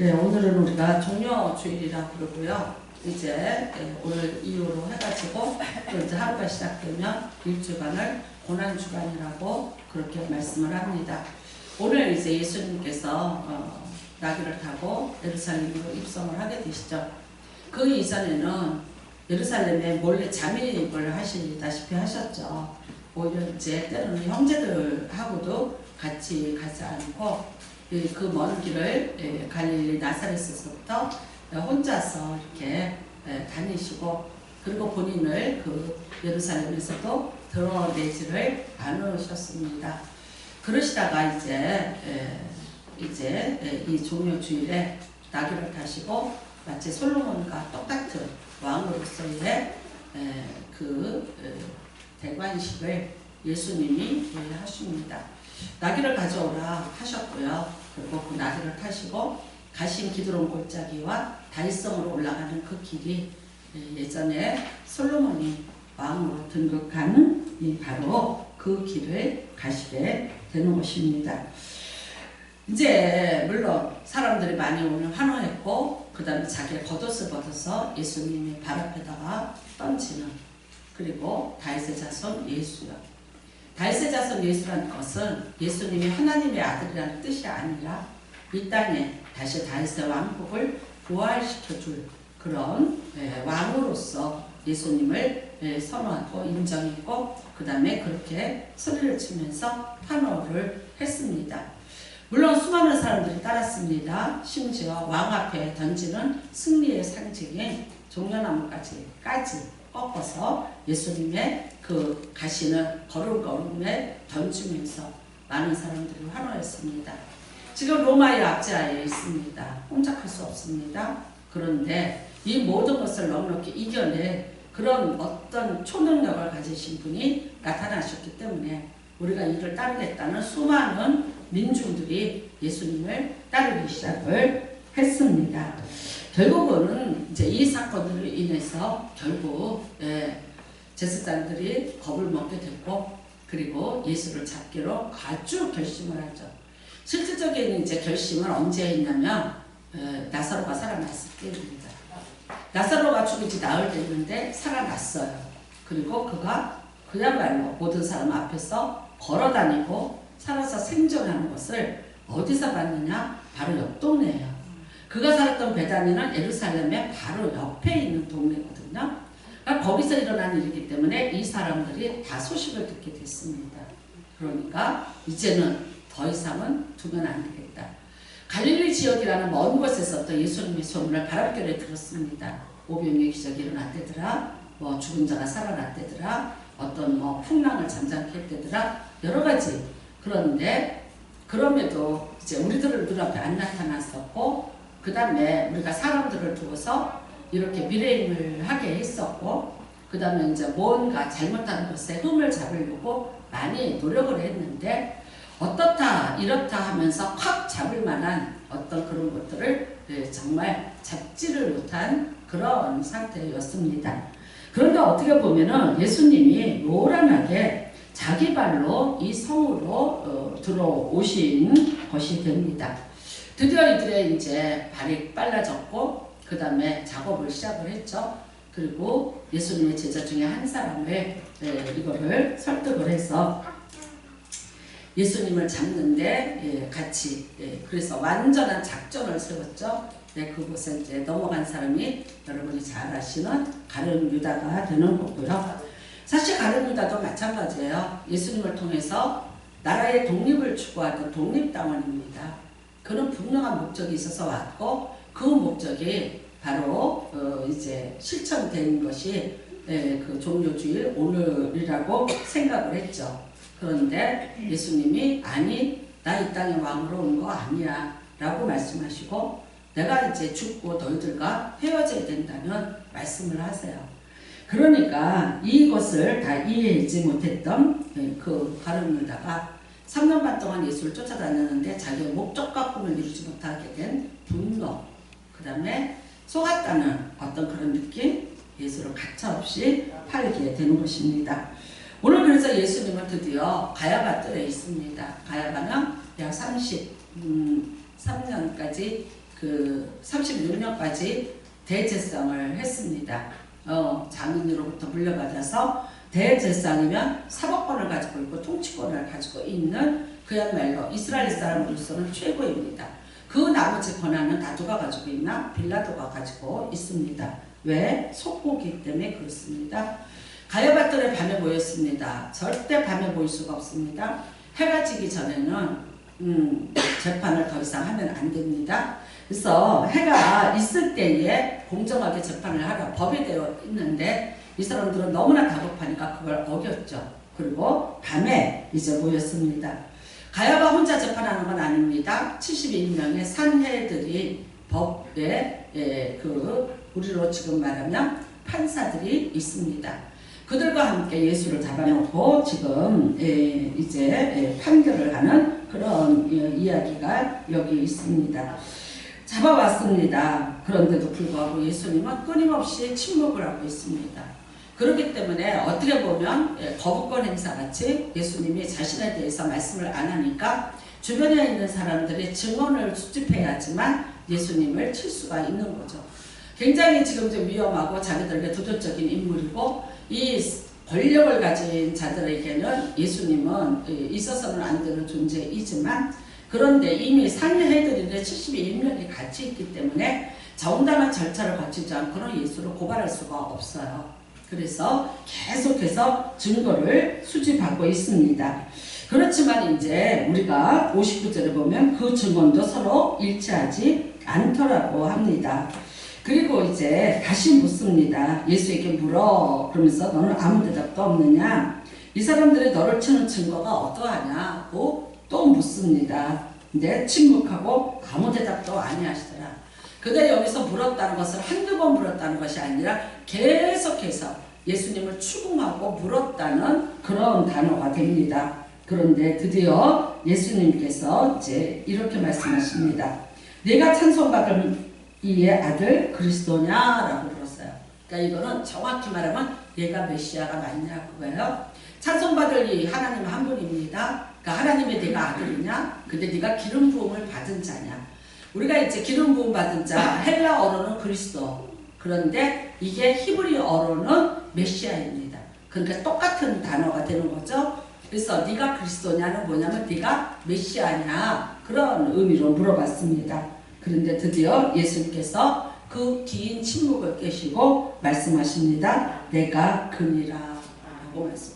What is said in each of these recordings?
네, 오늘은 우리가 종료주일이라고 그러고요. 이제 오늘 이후로 해가지고 또 이제 하루가 시작되면 일주간을 고난주간이라고 그렇게 말씀을 합니다. 오늘 이제 예수님께서 나귀를 타고 예루살렘으로 입성을 하게 되시죠. 그 이전에는 예루살렘에 몰래 잠입을 하시다시피 하셨죠. 오히려 이제 때로는 형제들하고도 같이 가지 않고 그 먼 길을 갈릴리 나사렛에서부터 혼자서 이렇게 다니시고, 그리고 본인을 그 예루살렘에서도 드러내지를 않으셨습니다. 그러시다가 이제 이 종료주일에 나귀를 타시고 마치 솔로몬과 똑같은 왕으로서의 그 대관식을 예수님이 하십니다. 나귀를 가져오라 하셨고요. 그리고 그 나귀를 타시고 가신 기드론 골짜기와 다윗성으로 올라가는 그 길이 예전에 솔로몬이 왕으로 등극한 바로 그 길을 가시게 되는 것입니다. 이제 물론 사람들이 많이 오늘 환호했고, 그 다음에 자기의 겉옷을 벗어서 예수님의 발 앞에다가 던지는, 그리고 다윗의 자손 예수요. 다윗의 자손 예수라는 것은 예수님이 하나님의 아들이라는 뜻이 아니라 이 땅에 다시 다윗의 왕국을 부활시켜줄 그런 왕으로서 예수님을 선호하고 인정했고, 그 다음에 그렇게 소리를 치면서 환호를 했습니다. 물론 수많은 사람들이 따랐습니다. 심지어 왕 앞에 던지는 승리의 상징인 종려나무까지 꺾어서 예수님의 그 가시는 걸음걸음에 던지면서 많은 사람들이 환호했습니다. 지금 로마의 압제하에 있습니다. 꼼짝할 수 없습니다. 그런데 이 모든 것을 넉넉히 이겨내 그런 어떤 초능력을 가지신 분이 나타나셨기 때문에 우리가 이를 따르겠다는 수많은 민중들이 예수님을 따르기 시작을 했습니다. 결국은 이제 이 사건으로 인해서 결국 제사장들이 겁을 먹게 됐고, 그리고 예수를 잡기로 아주 결심을 하죠. 실질적인 이제 결심은 언제 했냐면 나사로가 살아났을 때입니다. 나사로가 죽은지 나흘 됐는데 살아났어요. 그리고 그가 그야말로 모든 사람 앞에서 걸어다니고 살아서 생존하는 것을 어디서 봤느냐? 바로 옆 동네예요. 그가 살았던 베다니는 예루살렘의 바로 옆에 있는 동네거든요. 그러니까 거기서 일어난 일이기 때문에 이 사람들이 다 소식을 듣게 됐습니다. 그러니까 이제는 더 이상은 두면 안 되겠다. 갈릴리 지역이라는 먼 곳에서부터 예수님의 소문을 바람결에 들었습니다. 오병이의 기적이 일어났대더라, 뭐 죽은 자가 살아났대더라, 어떤 뭐 풍랑을 잠잠케 했대더라, 여러 가지. 그런데 그럼에도 이제 우리들은 눈앞에 안 나타났었고, 그 다음에 우리가 사람들을 두고서 이렇게 미래임을 하게 했었고, 그 다음에 이제 뭔가 잘못하는 것에 흠을 잡으려고 많이 노력을 했는데, 어떻다 이렇다 하면서 확 잡을 만한 어떤 그런 것들을 정말 잡지를 못한 그런 상태였습니다. 그런데 어떻게 보면은 예수님이 요란하게 자기 발로 이 성으로 들어오신 것이 됩니다. 드디어 이들의 이제 발이 빨라졌고, 그 다음에 작업을 시작을 했죠. 그리고 예수님의 제자 중에 한 사람을 이거를 설득을 해서 예수님을 잡는데 같이 그래서 완전한 작전을 세웠죠. 그곳에 이제 넘어간 사람이 여러분이 잘 아시는 가룟 유다가 되는 거고요. 사실 가룟 유다도 마찬가지예요. 예수님을 통해서 나라의 독립을 추구하던 독립당원입니다. 그런 분명한 목적이 있어서 왔고, 그 목적이 바로 이제 실천된 것이 그 종료주일 오늘이라고 생각을 했죠. 그런데 예수님이 아니, 나 이 땅의 왕으로 온 거 아니야 라고 말씀하시고, 내가 이제 죽고 너희들과 헤어져야 된다는 말씀을 하세요. 그러니까 이것을 다 이해하지 못했던 그 가룟 유다가 3년 반 동안 예수를 쫓아다녔는데 자기의 목적과 꿈을 이루지 못하게 된 분노, 그 다음에 속았다는 어떤 그런 느낌, 예수를 가차없이 팔게 되는 것입니다. 오늘 그래서 예수님은 드디어 가야바 뜰에 있습니다. 가야바는 약 33년까지 그 36년까지 대제사장을 했습니다. 장인으로부터 물려받아서 대제사장이면 사법권을 가지고 있고 통치권을 가지고 있는 그야말로 이스라엘 사람으로서는 최고입니다. 그 나머지 권한은 다 누가 가지고 있나? 빌라도가 가지고 있습니다. 왜? 속고기 때문에 그렇습니다. 가야바들의 밤에 모였습니다. 절대 밤에 모일 수가 없습니다. 해가 지기 전에는 재판을 더 이상 하면 안 됩니다. 그래서 해가 있을 때에 공정하게 재판을 하라 법이 되어 있는데 이 사람들은 너무나 다급하니까 그걸 어겼죠. 그리고 밤에 이제 모였습니다. 가야바 혼자 재판하는 건 아닙니다. 71명의 산해들이 법에 우리로 지금 말하면 판사들이 있습니다. 그들과 함께 예수를 잡아놓고 지금 이제 판결을 하는 그런 이야기가 여기 있습니다. 잡아왔습니다. 그런데도 불구하고 예수님은 끊임없이 침묵을 하고 있습니다. 그렇기 때문에 어떻게 보면 거부권 행사같이 예수님이 자신에 대해서 말씀을 안 하니까 주변에 있는 사람들이 증언을 수집해야지만 예수님을 칠 수가 있는 거죠. 굉장히 지금 좀 위험하고 자기들에게 도전적인 인물이고 이 권력을 가진 자들에게는 예수님은 있어서는 안 되는 존재이지만 그런데 이미 산해들인데 71명이 같이 있기 때문에 정당한 절차를 거치지 않고는 예수를 고발할 수가 없어요. 그래서 계속해서 증거를 수집하고 있습니다. 그렇지만 이제 우리가 59절에 보면 그 증언도 서로 일치하지 않더라고 합니다. 그리고 이제 다시 묻습니다. 예수에게 물어. 그러면서 너는 아무 대답도 없느냐? 이 사람들이 너를 치는 증거가 어떠하냐고 또 묻습니다. 근데 침묵하고 아무 대답도 아니하시더라. 그들이 여기서 물었다는 것은 한두 번 물었다는 것이 아니라 계속해서 예수님을 추궁하고 물었다는 그런 단어가 됩니다. 그런데 드디어 예수님께서 이제 이렇게 말씀하십니다. 내가 찬송받을 이의 아들 그리스도냐라고 물었어요. 그러니까 이거는 정확히 말하면 얘가 메시아가 맞냐 그거예요. 찬송받을 이 하나님 한 분입니다. 그러니까 하나님의 내가 아들이냐? 근데 네가 기름 부음을 받은 자냐? 우리가 이제 기름 부음 받은 자 헬라어로는 그리스도. 그런데 이게 히브리어로는 메시아입니다. 그러니까 똑같은 단어가 되는 거죠. 그래서 네가 그리스도냐는 뭐냐면 네가 메시아냐 그런 의미로 물어봤습니다. 그런데 드디어 예수님께서 그 긴 침묵을 깨시고 말씀하십니다. 내가 그니라 라고 말씀.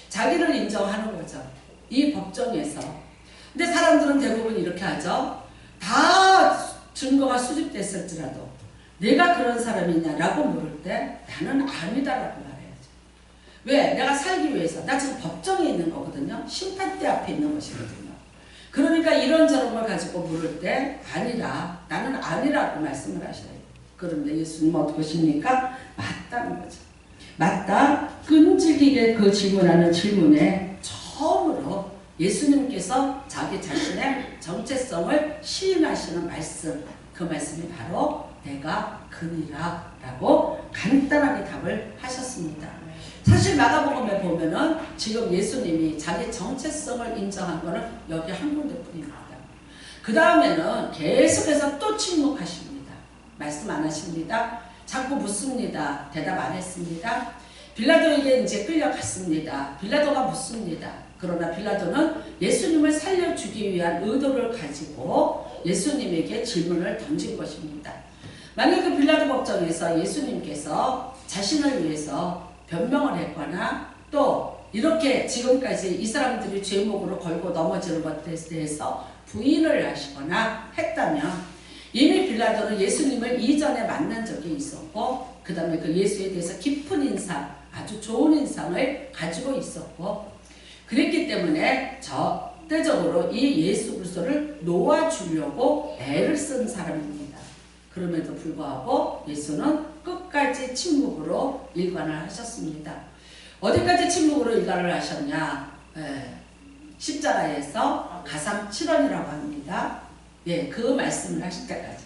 자기를 인정하는 거죠. 이 법정에서. 근데 사람들은 대부분 이렇게 하죠. 다 증거가 수집됐을지라도 내가 그런 사람이냐라고 물을 때 나는 아니다라고 말해야죠. 왜? 내가 살기 위해서. 나 지금 법정에 있는 거거든요. 심판대 앞에 있는 것이거든요. 그러니까 이런저런 걸 가지고 물을 때 아니라 나는 아니라고 말씀을 하셔야 돼요. 그런데 예수님은 어떻게 하십니까? 맞다는 거죠. 맞다. 끈질기게 그 질문하는 질문에 처음으로 예수님께서 자기 자신의 정체성을 시인하시는 말씀, 그 말씀이 바로 내가 그니라 라고 간단하게 답을 하셨습니다. 사실 마가복음에 보면은 지금 예수님이 자기 정체성을 인정한 거는 여기 한 군데뿐입니다. 그 다음에는 계속해서 또 침묵하십니다. 말씀 안 하십니다. 자꾸 묻습니다. 대답 안 했습니다. 빌라도에게 이제 끌려갔습니다. 빌라도가 묻습니다. 그러나 빌라도는 예수님을 살려주기 위한 의도를 가지고 예수님에게 질문을 던진 것입니다. 만약 그 빌라도 법정에서 예수님께서 자신을 위해서 변명을 했거나 또 이렇게 지금까지 이 사람들이 죄목으로 걸고 넘어지는 것에 대해서 부인을 하시거나 했다면 이미 빌라도는 예수님을 이전에 만난 적이 있었고 그 다음에 그 예수에 대해서 깊은 인상, 아주 좋은 인상을 가지고 있었고 그랬기 때문에 절대적으로 이 예수 그리스도를 놓아주려고 애를 쓴 사람입니다. 그럼에도 불구하고 예수는 끝까지 침묵으로 일관을 하셨습니다. 어디까지 침묵으로 일관을 하셨냐? 십자가에서 가상 7원이라고 합니다. 예, 그 말씀을 하실 때까지.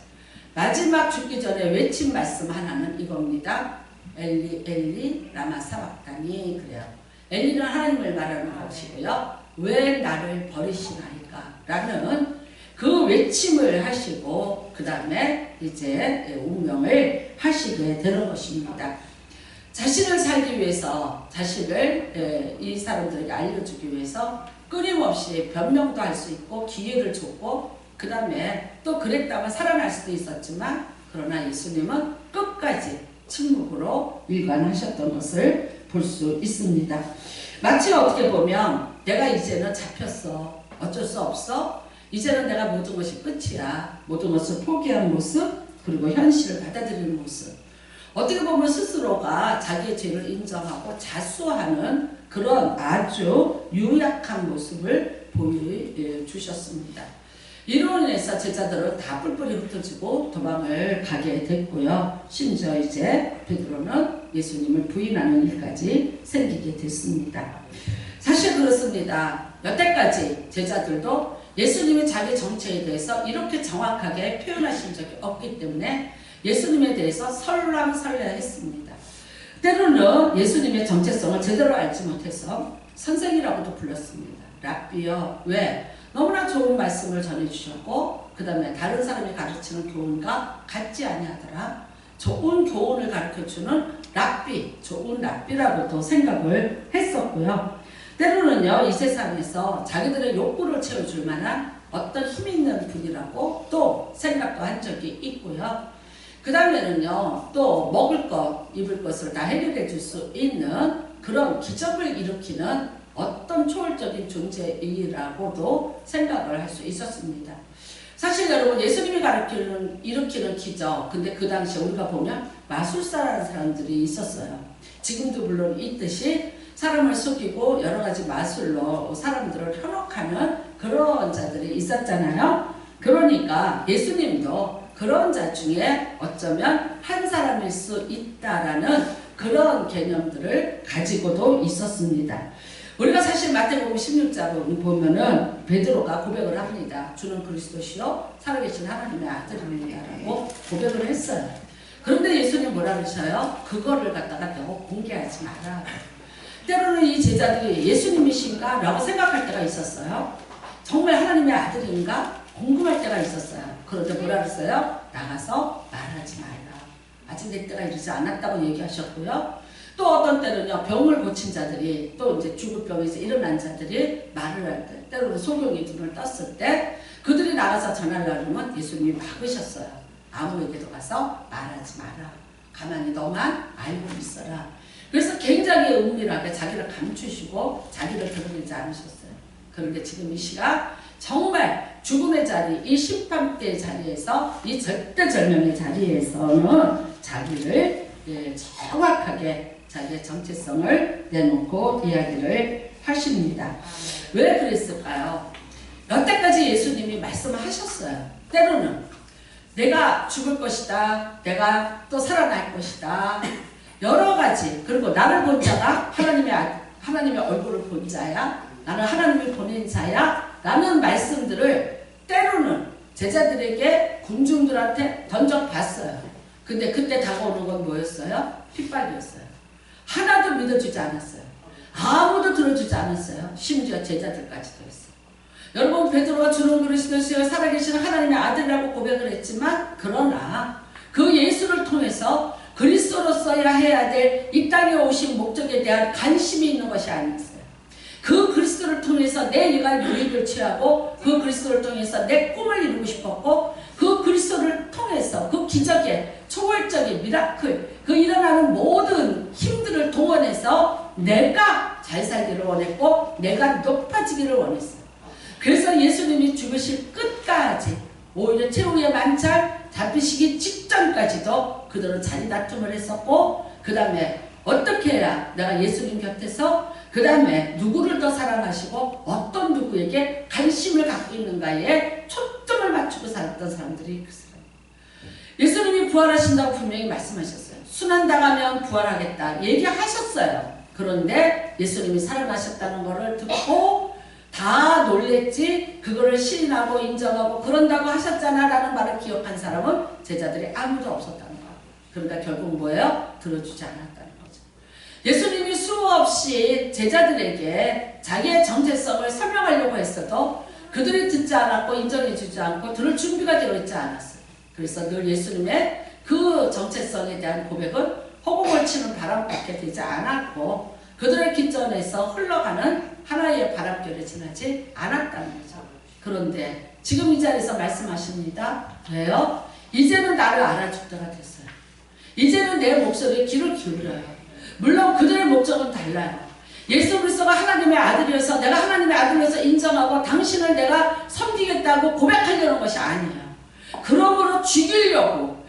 마지막 죽기 전에 외친 말씀 하나는 이겁니다. 엘리 엘리 라마 사박다니 그래요. 엘리는 하나님을 말하는 것이고요. 왜 나를 버리시나이까? 라는 그 외침을 하시고 그 다음에 이제 운명을 하시게 되는 것입니다. 자신을 살기 위해서 자신을 이 사람들에게 알려주기 위해서 끊임없이 변명도 할 수 있고 기회를 줬고 그 다음에 또 그랬다면 살아날 수도 있었지만 그러나 예수님은 끝까지 침묵으로 일관하셨던 것을 볼 수 있습니다. 마치 어떻게 보면 내가 이제는 잡혔어. 어쩔 수 없어. 이제는 내가 모든 것이 끝이야. 모든 것을 포기한 모습 그리고 현실을 받아들이는 모습. 어떻게 보면 스스로가 자기의 죄를 인정하고 자수하는 그런 아주 유약한 모습을 보여주셨습니다. 이로 인해서 제자들은 다 뿔뿔이 흩어지고 도망을 가게 됐고요. 심지어 이제 베드로는 예수님을 부인하는 일까지 생기게 됐습니다. 사실 그렇습니다. 여태까지 제자들도 예수님이 자기 정체에 대해서 이렇게 정확하게 표현하신 적이 없기 때문에 예수님에 대해서 설랑설레했습니다. 때로는 예수님의 정체성을 제대로 알지 못해서 선생이라고도 불렀습니다. 랍비요. 왜? 너무나 좋은 말씀을 전해주셨고 그 다음에 다른 사람이 가르치는 교훈과 같지 아니하더라. 좋은 교훈을 가르쳐주는 랍비, 좋은 랍비라고도 생각을 했었고요. 때로는요 이 세상에서 자기들의 욕구를 채워줄 만한 어떤 힘 있는 분이라고 또 생각도 한 적이 있고요. 그 다음에는요 또 먹을 것, 입을 것을 다 해결해 줄 수 있는 그런 기적을 일으키는 어떤 초월적인 존재이라고도 생각을 할 수 있었습니다. 사실 여러분 예수님이 일으키는 기적, 근데 그 당시에 우리가 보면 마술사라는 사람들이 있었어요. 지금도 물론 있듯이 사람을 속이고 여러 가지 마술로 사람들을 현혹하는 그런 자들이 있었잖아요. 그러니까 예수님도 그런 자 중에 어쩌면 한 사람일 수 있다라는 그런 개념들을 가지고도 있었습니다. 우리가 사실 마태복음 16장 보면은 베드로가 고백을 합니다. 주는 그리스도시요 살아계신 하나님의 아들입니다라고 고백을 했어요. 그런데 예수님 뭐라 그러셔요? 그거를 갖다가 너무 공개하지 마라. 때로는 이 제자들이 예수님이신가? 라고 생각할 때가 있었어요. 정말 하나님의 아들인가? 궁금할 때가 있었어요. 그런데 뭐라 그랬어요? 나가서 말하지 말라. 아직 내 때가 이르지 않았다고 얘기하셨고요. 또 어떤 때는요 병을 고친 자들이 또 이제 죽을 병에서 일어난 자들이 말을 할 때 때로는 소경이 눈을 떴을 때 그들이 나가서 전하려면 예수님이 막으셨어요. 아무에게도 가서 말하지 마라. 가만히 너만 알고 있어라. 그래서 굉장히 은밀하게 자기를 감추시고 자기를 드러내지 않으셨어요. 그런데 지금 이 시각 정말 죽음의 자리, 이 심판대의 자리에서 이 절대절명의 자리에서는 자기를 정확하게 자기의 정체성을 내놓고 이야기를 하십니다. 왜 그랬을까요? 여태까지 예수님이 말씀을 하셨어요. 때로는 내가 죽을 것이다. 내가 또 살아날 것이다. 여러 가지. 그리고 나를 본 자가 하나님의 얼굴을 본 자야. 나는 하나님이 보낸 자야. 라는 말씀들을 때로는 제자들에게 군중들한테 던져봤어요. 근데 그때 다가오는 건 뭐였어요? 핍박이었어요. 하나도 믿어주지 않았어요. 아무도 들어주지 않았어요. 심지어 제자들까지도 했어요. 여러분 베드로가 주는 그리스도시여 살아계신 하나님의 아들이라고 고백을 했지만 그러나 그 예수를 통해서 그리스도로서야 해야 될 이 땅에 오신 목적에 대한 관심이 있는 것이 아니었어요. 그 그리스도를 통해서 내 일갈 유익을 취하고 그 그리스도를 통해서 내 꿈을 이루고 싶었고 그 그리스도를 통해서 그 기적의 초월적인 미라클 그 일어나는 모든 힘들을 동원해서 내가 잘 살기를 원했고 내가 높아지기를 원했어요. 그래서 예수님이 죽으실 끝까지 오히려 최후의 만찬 잡히시기 직전까지도 그들은 자리 다툼을 했었고 그 다음에 어떻게 해야 내가 예수님 곁에서 그 다음에 누구를 더 사랑하시고 어떤 누구에게 관심을 갖고 있는가에 초점을 맞추고 살았던 사람들이 그 사람. 예수님이 부활하신다고 분명히 말씀하셨어요. 순환당하면 부활하겠다 얘기하셨어요. 그런데 예수님이 살아나셨다는 것을 듣고 다 놀랬지 그거를 시인하고 인정하고 그런다고 하셨잖아 라는 말을 기억한 사람은 제자들이 아무도 없었다는 거예요. 그러니까 결국 뭐예요? 들어주지 않았다는 거죠. 예수님이 수없이 제자들에게 자기의 정체성을 설명하려고 했어도 그들이 듣지 않았고 인정해 주지 않고 들을 준비가 되어 있지 않았어요. 그래서 늘 예수님의 그 정체성에 대한 고백은 허공을 치는 바람밖에 되지 않았고 그들의 기전에서 흘러가는 하나의 바람결에 지나지 않았다는 거죠. 그런데 지금 이 자리에서 말씀하십니다. 왜요? 이제는 나를 알아줄 때가 됐어요. 이제는 내 목소리에 귀를 기울여요. 물론 그들의 목적은 달라요. 예수 그리스도가 하나님의 아들이어서 내가 하나님의 아들로서 인정하고 당신을 내가 섬기겠다고 고백하려는 것이 아니에요. 그러므로 죽이려고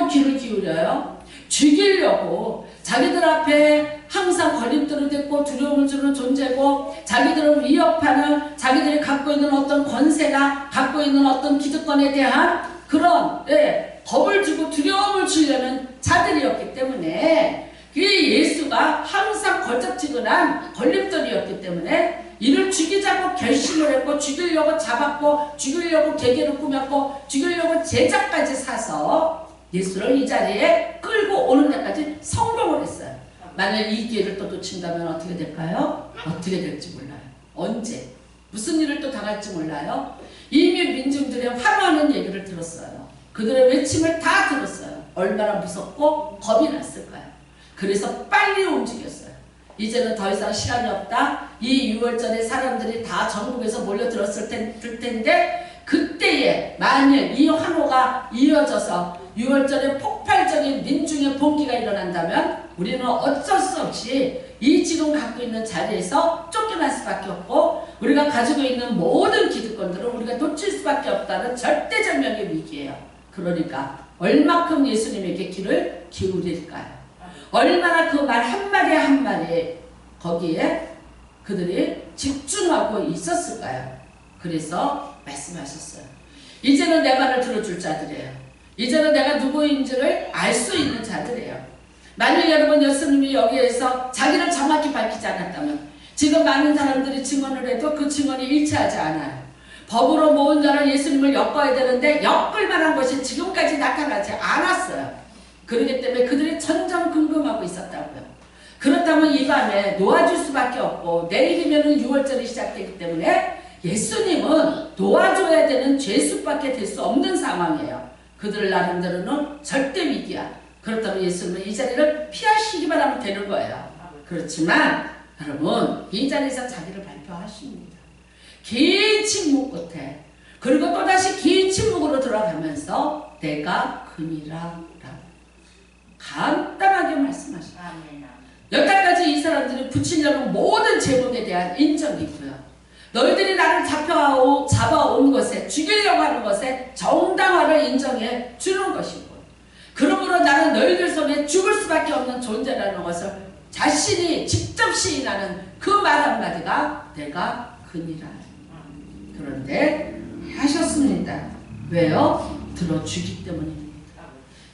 귀를 기울여요. 죽이려고 자기들 앞에 항상 걸림돌이 됐고 두려움을 주는 존재고 자기들을 위협하는 자기들이 갖고 있는 어떤 권세나 갖고 있는 어떤 기득권에 대한 그런 겁을 주고 두려움을 주려는 자들이었기 때문에 이 예수가 항상 걸쩍지근한 걸림돌이었기 때문에 이를 죽이자고 결심을 했고 죽이려고 잡았고 죽이려고 계계를 꾸몄고 죽이려고 제작까지 사서 예수를 이 자리에 끌고 오는 데까지 성공을 했어요. 만약 이 기회를 또 놓친다면 어떻게 될까요? 어떻게 될지 몰라요. 언제 무슨 일을 또 당할지 몰라요. 이미 민중들의 환호하는 얘기를 들었어요. 그들의 외침을 다 들었어요. 얼마나 무섭고 겁이 났을까요? 그래서 빨리 움직였어요. 이제는 더 이상 시간이 없다. 이 6월절에 사람들이 다 전국에서 몰려들었을 텐데 그때에 만일 이 환호가 이어져서 6월절에 폭발적인 민중의 봉기가 일어난다면 우리는 어쩔 수 없이 이 지금 갖고 있는 자리에서 쫓겨날 수밖에 없고 우리가 가지고 있는 모든 기득권들을 우리가 놓칠 수밖에 없다는 절대절명의 위기예요. 그러니까 얼마큼 예수님에게 귀를 기울일까요? 얼마나 그 말 한마디 한마디에 거기에 그들이 집중하고 있었을까요? 그래서 말씀하셨어요. 이제는 내 말을 들어줄 자들이에요. 이제는 내가 누구인지를 알 수 있는 자들이에요. 만약 여러분 예수님이 여기에서 자기를 정확히 밝히지 않았다면 지금 많은 사람들이 증언을 해도 그 증언이 일치하지 않아요. 법으로 모은 자는 예수님을 엮어야 되는데 엮을 만한 것이 지금까지 나타나지 않았어요. 그렇기 때문에 그들이 천정긍긍하고 있었다고요. 그렇다면 이 밤에 놓아줄 수밖에 없고 내일이면 6월절이 시작되기 때문에 예수님은 도와줘야 되는 죄수밖에 될 수 없는 상황이에요. 그들 나름대로는 절대 위기야. 그렇다면 예수님은 이 자리를 피하시기만 하면 되는 거예요. 그렇지만 여러분 이 자리에서 자기를 발표하십니다. 긴 침묵 끝에 그리고 또다시 긴 침묵으로 들어가면서 내가 그니라 간단하게 말씀하십니다. 여태까지 이 사람들이 붙이려는 모든 제목에 대한 인정이 있고요. 너희들이 나를 잡아온 것에 죽이려고 하는 것에 정당화를 인정해 주는 것이고 그러므로 나는 너희들 손에 죽을 수밖에 없는 존재라는 것을 자신이 직접 시인하는 그 말 한마디가 내가 그니라. 그런데 하셨습니다. 왜요? 들어주기 때문입니다.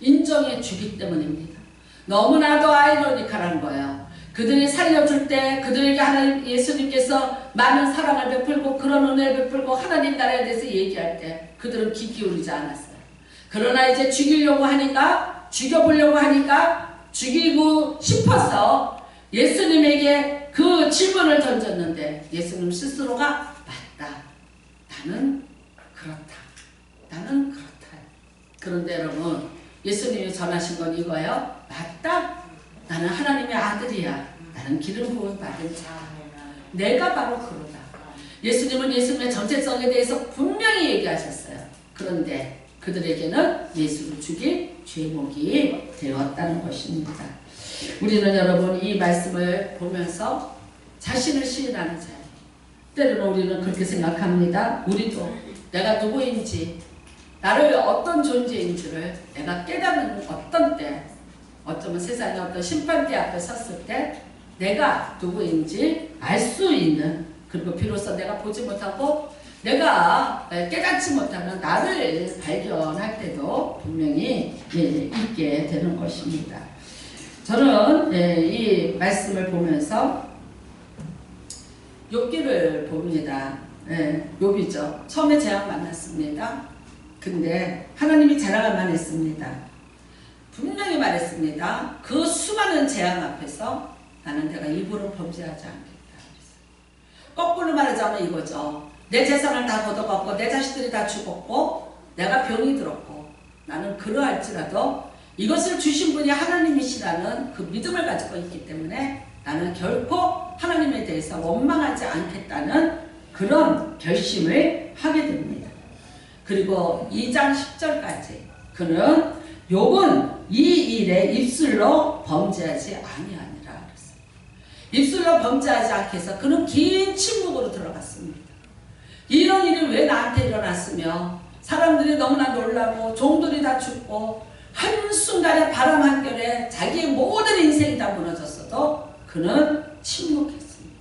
인정해 주기 때문입니다. 너무나도 아이러니컬한 거예요. 그들이 살려줄 때 그들에게 하나님 예수님께서 많은 사랑을 베풀고 그런 은혜를 베풀고 하나님 나라에 대해서 얘기할 때 그들은 귀 기울이지 않았어요. 그러나 이제 죽이려고 하니까 죽여보려고 하니까 죽이고 싶어서 예수님에게 그 질문을 던졌는데 예수님 스스로가 맞다. 나는 그렇다. 나는 그렇다. 그런데 여러분 예수님이 전하신 건 이거예요. 맞다. 나는 하나님의 아들이야. 나는 기름 부음 받은 자. 내가 바로 그러다. 예수님은 예수님의 정체성에 대해서 분명히 얘기하셨어요. 그런데 그들에게는 예수를 죽일 죄목이 되었다는 것입니다. 우리는 여러분 이 말씀을 보면서 자신을 시인하는 자예요. 때로는 우리는 그렇게 생각합니다. 우리도 내가 누구인지 나를 어떤 존재인지를 내가 깨닫는 어떤 때 어쩌면 세상의 어떤 심판대 앞에 섰을 때 내가 누구인지 알 수 있는 그리고 비로소 내가 보지 못하고 내가 깨닫지 못하는 나를 발견할 때도 분명히 있게 되는 것입니다. 저는 이 말씀을 보면서 욥기를 봅니다. 욥이죠. 처음에 재앙 만났습니다. 근데 하나님이 자랑을만 했습니다. 분명히 말했습니다. 그 수많은 재앙 앞에서 나는 내가 입으로 범죄하지 않겠다. 거꾸로 말하자면 이거죠. 내 재산을 다 걷어갖고 내 자식들이 다 죽었고 내가 병이 들었고 나는 그러할지라도 이것을 주신 분이 하나님이시라는 그 믿음을 가지고 있기 때문에 나는 결코 하나님에 대해서 원망하지 않겠다는 그런 결심을 하게 됩니다. 그리고 2장 10절까지 그는 욥은 이 일에 입술로 범죄하지 아니하니라 그랬어요. 입술로 범죄하지 않게 해서 그는 긴 침묵으로 들어갔습니다. 이런 일이 왜 나한테 일어났으며 사람들이 너무나 놀라고 종들이 다 죽고 한순간에 바람 한결에 자기의 모든 인생이 다 무너졌어도 그는 침묵했습니다.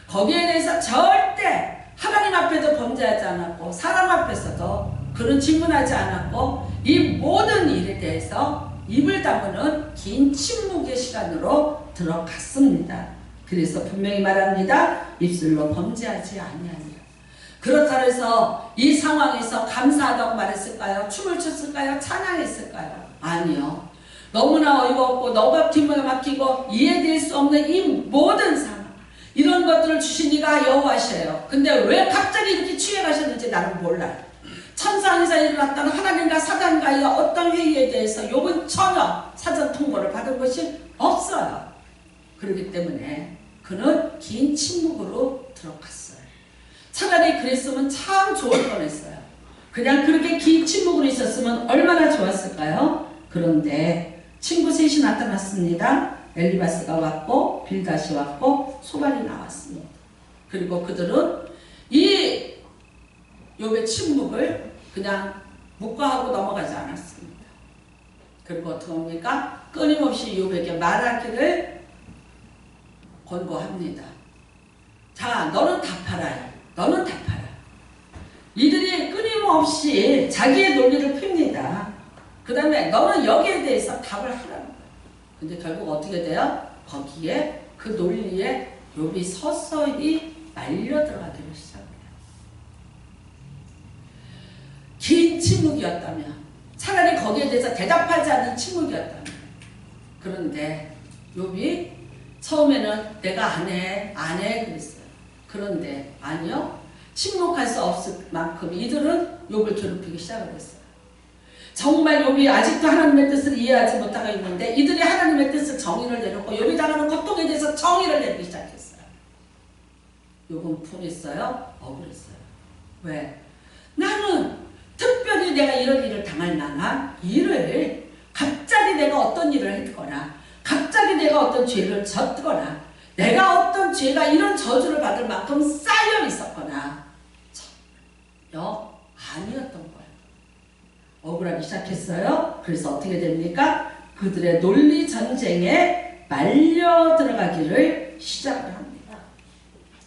거기에 대해서 절대 하나님 앞에도 범죄하지 않았고 사람 앞에서도 그는 질문하지 않았고 이 모든 일에 대해서 입을 다무는 긴 침묵의 시간으로 들어갔습니다. 그래서 분명히 말합니다. 입술로 범죄하지 아니하니라. 그렇다 해서 이 상황에서 감사하다고 말했을까요? 춤을 췄을까요? 찬양했을까요? 아니요. 너무나 어이가 없고 너가 뒷문에 막히고 이해될 수 없는 이 모든 상황, 이런 것들을 주신 이가 여호와셔요. 근데 왜 갑자기 이렇게 취해 가셨는지 나는 몰라요. 천상에서 일어났던 하나님과 사단과의 어떤 회의에 대해서 욥은 전혀 사전 통보를 받은 것이 없어요. 그렇기 때문에 그는 긴 침묵으로 들어갔어요. 차라리 그랬으면 참 좋을 뻔했어요. 그냥 그렇게 긴 침묵으로 있었으면 얼마나 좋았을까요? 그런데 친구 셋이 나타났습니다. 엘리바스가 왔고 빌닷이 왔고 소발이 나왔습니다. 그리고 그들은 이 욥의 침묵을 그냥 묵과하고 넘어가지 않았습니다. 그리고 어떻게 합니까? 끊임없이 욥에게 말하기를 권고합니다. 자, 너는 답하라. 너는 답하라. 이들이 끊임없이 자기의 논리를 핍니다. 그 다음에 너는 여기에 대해서 답을 하라는 거예요. 근데 결국 어떻게 돼요? 거기에 그 논리에 욥이 서서히 말려 들어가기를 시작해요. 긴 침묵이었다면, 차라리 거기에 대해서 대답하지 않는 침묵이었다면, 그런데 욥이 처음에는 내가 안 해 그랬어요. 그런데 아니요, 침묵할 수 없을 만큼 이들은 욥을 괴롭히기 시작을 했어요. 정말 욥이 아직도 하나님의 뜻을 이해하지 못하고 있는데 이들이 하나님의 뜻을 정의를 내렸고 욥이 당하는 고통에 대해서 정의를 내리기 시작했어요. 욥은 분했어요? 억울했어요. 왜? 나는 특별히 내가 이런 일을 당할 만한 일을 갑자기 내가 어떤 일을 했거나 갑자기 내가 어떤 죄를 졌거나 내가 어떤 죄가 이런 저주를 받을 만큼 쌓여 있었거나 전혀 아니었던 거예요. 억울하기 시작했어요. 그래서 어떻게 됩니까? 그들의 논리 전쟁에 말려 들어가기를 시작을 합니다.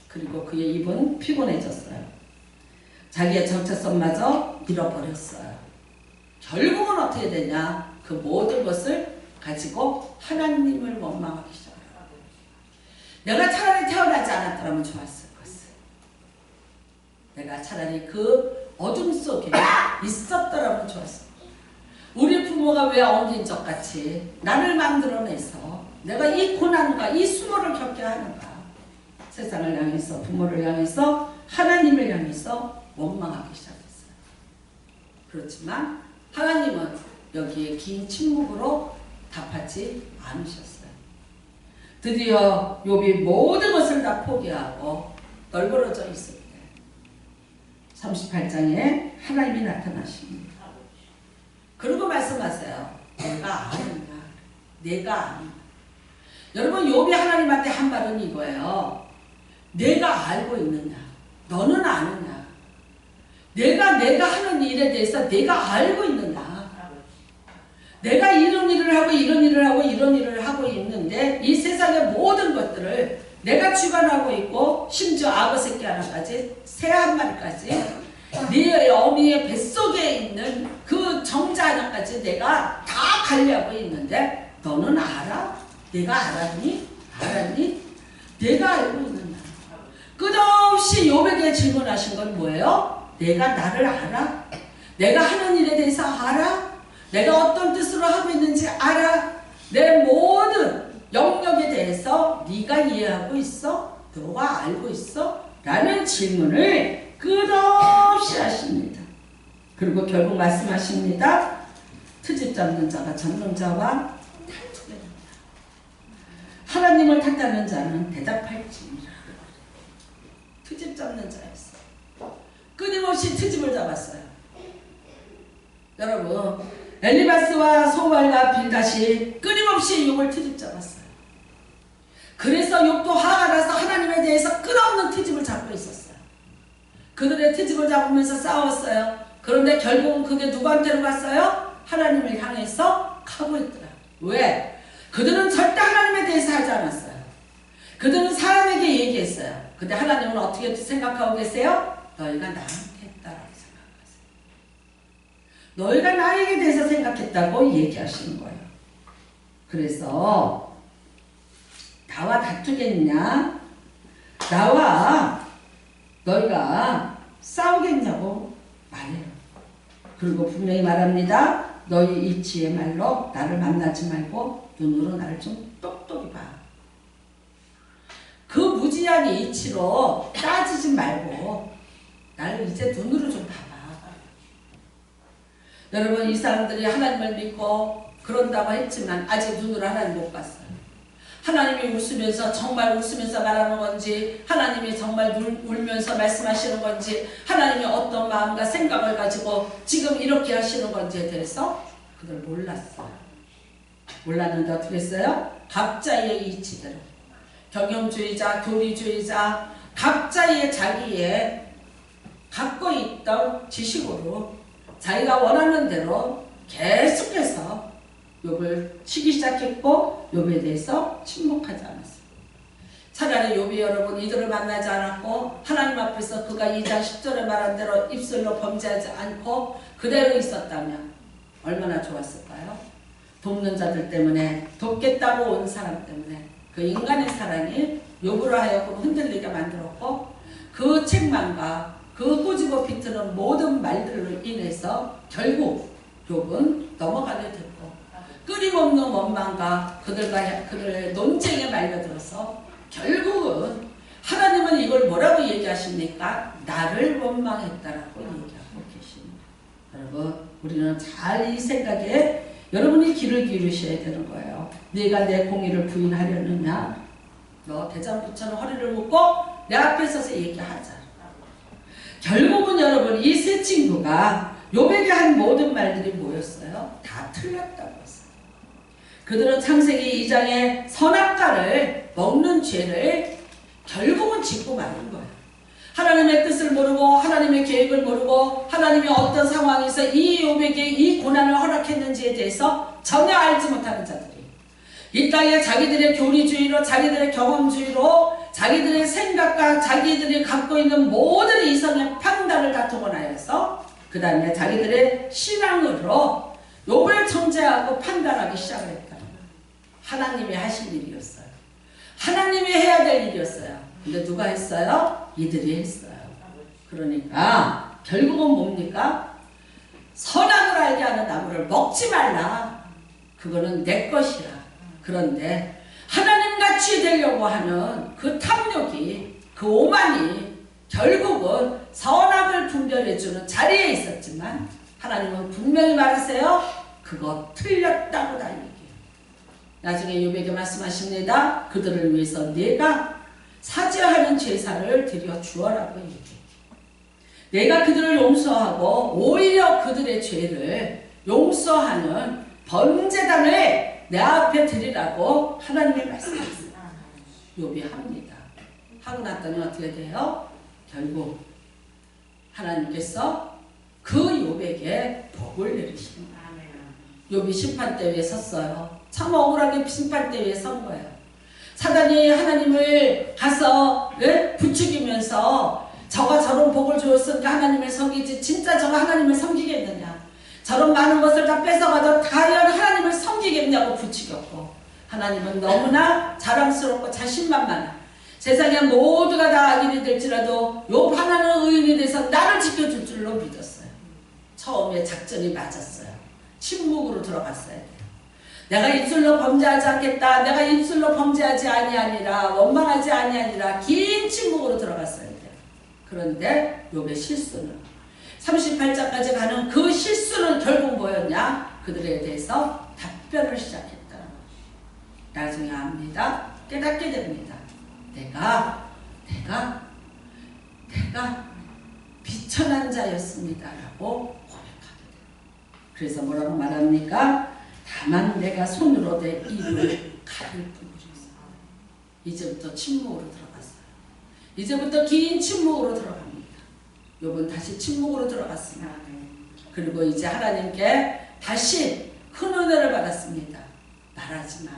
그리고 그의 입은 피곤해졌어요. 자기의 정체성마저 잃어버렸어요. 결국은 어떻게 되냐? 그 모든 것을 가지고 하나님을 원망하기 시작해요. 내가 차라리 태어나지 않았더라면 좋았을 것을. 내가 차라리 그 어둠 속에 있었더라면 좋았을 것을. 우리 부모가 왜 엉긴적같이 나를 만들어내서 내가 이 고난과 이 수모를 겪게 하는가. 세상을 향해서, 부모를 향해서, 하나님을 향해서 원망하기 시작했어요. 그렇지만 하나님은 여기에 긴 침묵으로 답하지 않으셨어요. 드디어 욥이 모든 것을 다 포기하고 널브러져 있을 때 38장에 하나님이 나타나십니다. 그리고 말씀하세요. 내가 아느냐. 내가 아느냐. 여러분, 욥이 하나님한테 한 말은 이거예요. 내가 알고 있느냐. 너는 아느냐. 내가 하는 일에 대해서 내가 알고 있느냐. 내가 이런 일을 하고 이런 일을 하고 이런 일을 하고 있는데 이 세상의 모든 것들을 내가 주관하고 있고 심지어 악어 새끼 하나까지 새 한 마리까지 네 어미의 뱃속에 있는 그 정자 하나까지 내가 다 관리하고 있는데 너는 알아? 내가 알았니? 알았니? 내가 알고 있느냐. 끝없이 욥에게 질문하신 건 뭐예요? 내가 나를 알아? 내가 하는 일에 대해서 알아? 내가 어떤 뜻으로 하고 있는지 알아? 내 모든 영역에 대해서 네가 이해하고 있어? 너가 알고 있어? 라는 질문을 끝없이 하십니다. 그리고 결국 말씀하십니다. 트집 잡는 자가 잡는 자와 다투게 된다. 하나님을 탓하는 자는 대답할지니라. 트집 잡는 자였어. 끊임없이 트집을 잡았어요. 여러분, 엘리바스와 소발과 빌닷이 끊임없이 욥을 트집 잡았어요. 그래서 욥도 화가 나서 하나님에 대해서 끝없는 트집을 잡고 있었어요. 그들의 트집을 잡으면서 싸웠어요. 그런데 결국은 그게 누구한테로 갔어요? 하나님을 향해서 가고 있더라. 왜? 그들은 절대 하나님에 대해서 하지 않았어요. 그들은 사람에게 얘기했어요. 근데 하나님은 어떻게 생각하고 계세요? 너희가 나한테 했다라고 생각하세요. 너희가 나에게 대해서 생각했다고 얘기하시는 거예요. 그래서 나와 다투겠냐? 나와 너희가 싸우겠냐고 말해요. 그리고 분명히 말합니다. 너희 이치의 말로 나를 만나지 말고 눈으로 나를 좀 똑똑히 봐. 그 무지한 이치로 따지지 말고 나를 이제 눈으로 좀 봐봐. 여러분, 이 사람들이 하나님을 믿고 그런다고 했지만 아직 눈으로 하나님 못 봤어요. 하나님이 웃으면서 정말 웃으면서 말하는 건지, 하나님이 정말 울면서 말씀하시는 건지, 하나님이 어떤 마음과 생각을 가지고 지금 이렇게 하시는 건지에 대해서 그들 몰랐어요. 몰랐는데 어떻게 했어요? 각자의 이치대로, 경영주의자, 교리주의자, 각자의 자기의 갖고 있던 지식으로 자기가 원하는 대로 계속해서 욥을 치기 시작했고 욥에 대해서 침묵하지 않았어요. 차라리 욥이 여러분 이들을 만나지 않았고 하나님 앞에서 그가 2장 10절에 말한 대로 입술로 범죄하지 않고 그대로 있었다면 얼마나 좋았을까요? 돕는 자들 때문에, 돕겠다고 온 사람 때문에 그 인간의 사랑이 욥으로 하여금 흔들리게 만들었고, 그 책망과 그 꼬집어 비트는 모든 말들로 인해서 결국 욥은 넘어가게 됐고, 끊임없는 원망과 그들의 논쟁에 말려들어서 결국은 하나님은 이걸 뭐라고 얘기하십니까? 나를 원망했다라고 얘기하고 계십니다. 여러분, 우리는 잘 이 생각에 여러분이 귀를 기울이셔야 되는 거예요. 네가 내 공의를 부인하려느냐? 너 대장부처는 허리를 묶고 내 앞에 서서 얘기하자. 결국은 여러분, 이 세 친구가 욥에게 한 모든 말들이 뭐였어요? 다 틀렸다고 했어요. 그들은 창세기 2장의 선악과를 먹는 죄를 결국은 짓고 마는 거예요. 하나님의 뜻을 모르고 하나님의 계획을 모르고 하나님이 어떤 상황에서 이 욥에게 이 고난을 허락했는지에 대해서 전혀 알지 못하는 자들이 이 땅에 자기들의 교리주의로, 자기들의 경험주의로, 자기들의 생각과 자기들이 갖고 있는 모든 이성의 판단을 다 동원하여서 그 다음에 자기들의 신앙으로 욥을 정죄하고 판단하기 시작을 했다. 하나님이 하신 일이었어요. 하나님이 해야 될 일이었어요. 근데 누가 했어요? 이들이 했어요. 그러니까 결국은 뭡니까? 선악을 알게 하는 나무를 먹지 말라. 그거는 내 것이라. 그런데 하나님같이 되려고 하는 그 탐욕이, 그 오만이 결국은 선악을 분별해주는 자리에 있었지만 하나님은 분명히 말하세요. 그거 틀렸다고 다 얘기해요. 나중에 욥에게 말씀하십니다. 그들을 위해서 네가 사죄하는 제사를 드려 주어라고 얘기해요. 내가 그들을 용서하고 오히려 그들의 죄를 용서하는 번제단을 내 앞에 드리라고 하나님이 말씀하셨어요. 욥이 합니다. 하고 났더니 어떻게 돼요? 결국 하나님께서 그 욥에게 복을 내리십니다. 욥이 심판대에 섰어요. 참 억울하게 심판대에 선 거예요. 사단이 하나님을 가서 부추기면서 저가 저런 복을 주었으니까 하나님을 섬기지 진짜 저가 하나님을 섬기겠느냐, 저런 많은 것을 다 뺏어가도 과연 하나님을 섬기겠냐고 부추겼고, 하나님은 너무나 자랑스럽고 자신만만한, 세상에 모두가 다 악인이 될지라도 욥 하나는 의인이 돼서 나를 지켜줄 줄로 믿었어요. 처음에 작전이 맞았어요. 침묵으로 들어갔어야 돼요. 내가 입술로 범죄하지 않겠다, 내가 입술로 범죄하지 아니하니라, 원망하지 아니하니라, 긴 침묵으로 들어갔어야 돼요. 그런데 욥의 실수는 38장까지 가는 그 실수는 결국 뭐였냐? 그들에 대해서 답변을 시작했다. 나중에 압니다. 깨닫게 됩니다. 내가 비천한 자였습니다. 라고 고백하게 돼요. 그래서 뭐라고 말합니까? 다만 내가 손으로 내 입을 가릴 뿐이었어요. 이제부터 침묵으로 들어갔어요. 이제부터 긴 침묵으로 들어갑니다. 욥은 다시 침묵으로 들어갔습니다. 그리고 이제 하나님께 다시 큰 은혜를 받았습니다. 말하지 마.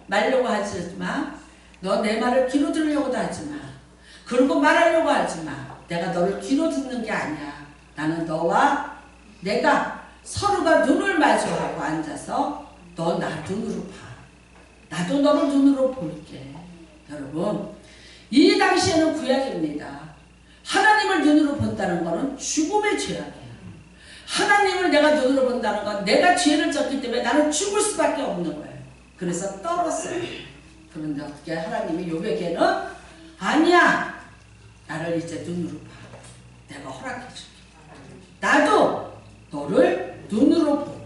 말려고 하지 마. 너 내 말을 귀로 들으려고도 하지 마. 그리고 말하려고 하지 마. 내가 너를 귀로 듣는 게 아니야. 나는 너와 내가 서로가 눈을 마주하고 앉아서 너 나 눈으로 봐. 나도 너를 눈으로 볼게. 여러분, 이 당시에는 구약입니다. 하나님을 눈으로 본다는 것은 죽음의 죄악이에요. 하나님을 내가 눈으로 본다는 건 내가 죄를 졌기 때문에 나는 죽을 수밖에 없는 거예요. 그래서 떨었어요. 그런데 어떻게 하나님이 욥에게는 아니야. 나를 이제 눈으로 봐. 내가 허락해 줄게. 나도 너를 눈으로 볼게.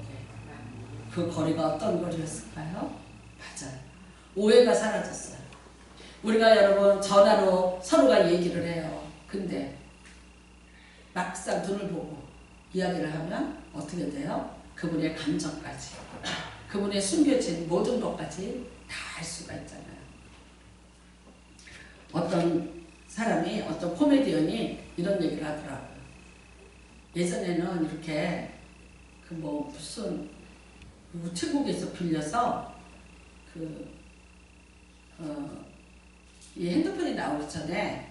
그 거리가 어떤 거리였을까요? 맞아요. 오해가 사라졌어요. 우리가 여러분 전화로 서로가 얘기를 해요. 근데 막상 눈을 보고 이야기를 하면 어떻게 돼요? 그분의 감정까지, 그분의 숨겨진 모든 것까지 다 알 수가 있잖아요. 어떤 사람이, 어떤 코미디언이 이런 얘기를 하더라고요. 예전에는 이렇게 그 뭐 무슨 우체국에서 빌려서 이 핸드폰이 나오기 전에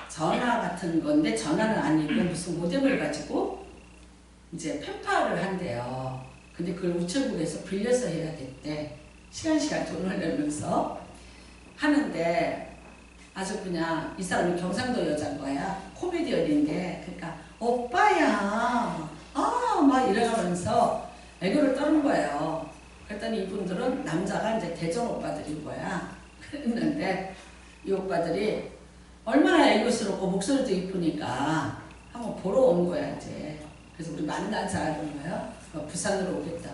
전화 같은 건데 전화는 아니고 무슨 모뎀을 가지고 이제 편파를 한대요. 근데 그걸 우체국에서 빌려서 해야 됐대. 시간 돈을 내면서 하는데 아주 그냥 이 사람은 경상도 여자인 거야. 코미디언인데 그러니까 오빠야 막 이래가면서 애교를 떠는 거예요. 그랬더니 이분들은 남자가 이제 대전 오빠들인 거야. 그랬는데 이 오빠들이 얼마나 애교스럽고 목소리도 이쁘니까 한번 보러 온 거야 이제. 그래서 우리 만나자 이런 거예요. 부산으로 오겠다.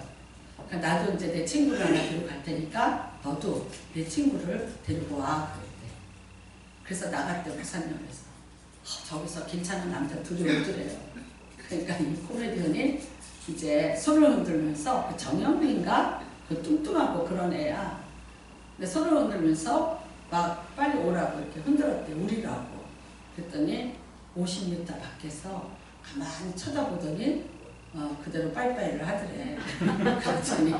그러니까 나도 이제 내 친구를 하나 데리고 갈 테니까 너도 내 친구를 데리고 와 그랬대. 그래서 나갔대 부산역에서. 저기서 괜찮은 남자 둘이 오더래요. 그러니까 이 코미디언이 이제 손을 흔들면서 그 정영민인가? 그 뚱뚱하고 그런 애야. 근데 손을 흔들면서 막 빨리 오라고 이렇게 흔들었대. 우리라고. 그랬더니 50m 밖에서 가만히 쳐다보더니 그대로 빠이빠이를 하더래. 그랬더니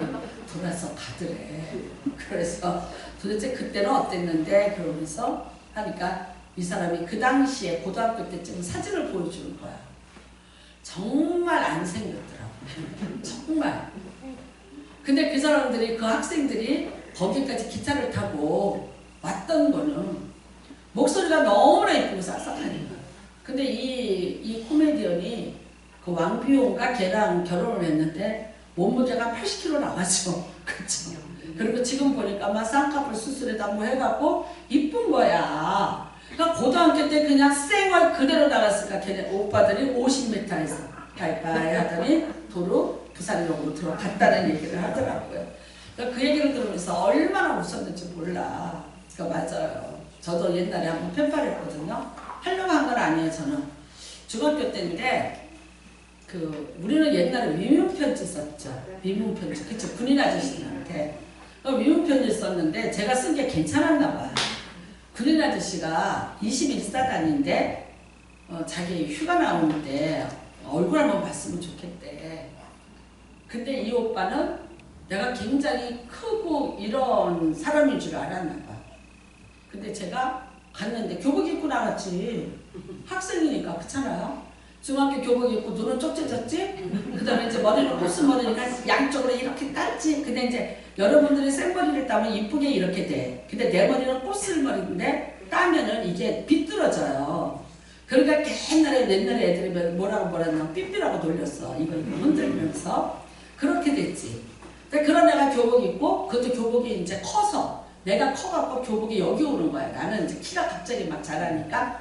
돌아서 가더래. 그래서 도대체 그때는 어땠는데 그러면서 하니까 이 사람이 그 당시에 고등학교 때쯤 사진을 보여주는 거야. 정말 안 생겼더라고. 정말. 근데 그 사람들이, 그 학생들이 거기까지 기차를 타고 왔던 거는 목소리가 너무나 예쁘고 싹싹하니까. 근데 이 코미디언이 그 왕비용과 걔랑 결혼을 했는데 몸무게가 80kg 나가죠. 그쵸? 그리고 지금 보니까 막 쌍꺼풀 수술에다 뭐 해갖고 이쁜 거야. 그러니까 고등학교 때 그냥 생얼 그대로 나갔으니까 걔네 오빠들이 50m에서 바이바이 하더니 도로 부산역으로 들어갔다는 얘기를 하더라고요. 그러니까 그 얘기를 들으면서 얼마나 웃었는지 몰라. 그러니까 맞아요. 저도 옛날에 한번 편팔했거든요. 하려고 한 건 아니에요. 저는 중학교 때인데 우리는 옛날에 위문편지 썼죠. 위문편지. 그쵸? 군인 아저씨한테 위문편지 썼는데 제가 쓴 게 괜찮았나 봐요. 군인 아저씨가 21사단인데 자기 휴가 나오는데 얼굴 한번 봤으면 좋겠대. 근데 이 오빠는 내가 굉장히 크고 이런 사람인 줄 알았나 봐. 근데 제가 갔는데 교복 입고 나갔지. 학생이니까 그렇잖아요. 중학교 교복 입고 눈은 쪽지졌지. 그 다음에 이제 머리는 코스머리니까 양쪽으로 이렇게 땄지. 근데 이제 여러분들이 생머리를 따면 이쁘게 이렇게 돼. 근데 내 머리는 코스머리인데 따면은 이게 비뚤어져요. 그러니까 옛날에 애들이 뭐라고 삐삐라고 돌렸어. 이거 흔들면서 그렇게 됐지. 근데 그런 애가 교복 입고 그것도 교복이 이제 커서 내가 커갖고 교복이 여기 오는 거야. 나는 이제 키가 갑자기 막 자라니까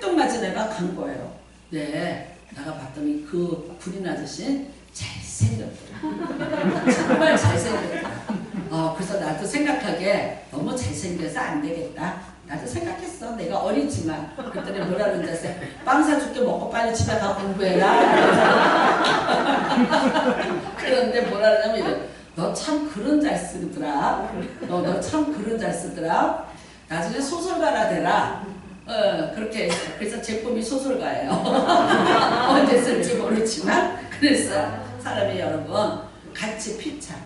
생뚱맞은 애가 간 거예요. 네, 내가 봤더니 그 군인 아저씨는 잘생겼더라. 정말 잘생겼더라. 그래서 나도 생각하게 너무 잘생겨서 안 되겠다. 나도 생각했어. 내가 어리지만. 그랬더니 뭐라 그러는지 아세요? 빵 사줄게 먹고 빨리 집에 가서 공부해라. 그런데 뭐라 그러냐면 이래. 너 참 글은 잘 쓰더라. 너 참 글은 잘 쓰더라. 나중에 소설가라 되라. 그렇게 했어요. 그래서 제 꿈이 소설가예요. 언제 쓸지 모르지만. 그래서 사람이 여러분 같이 피차.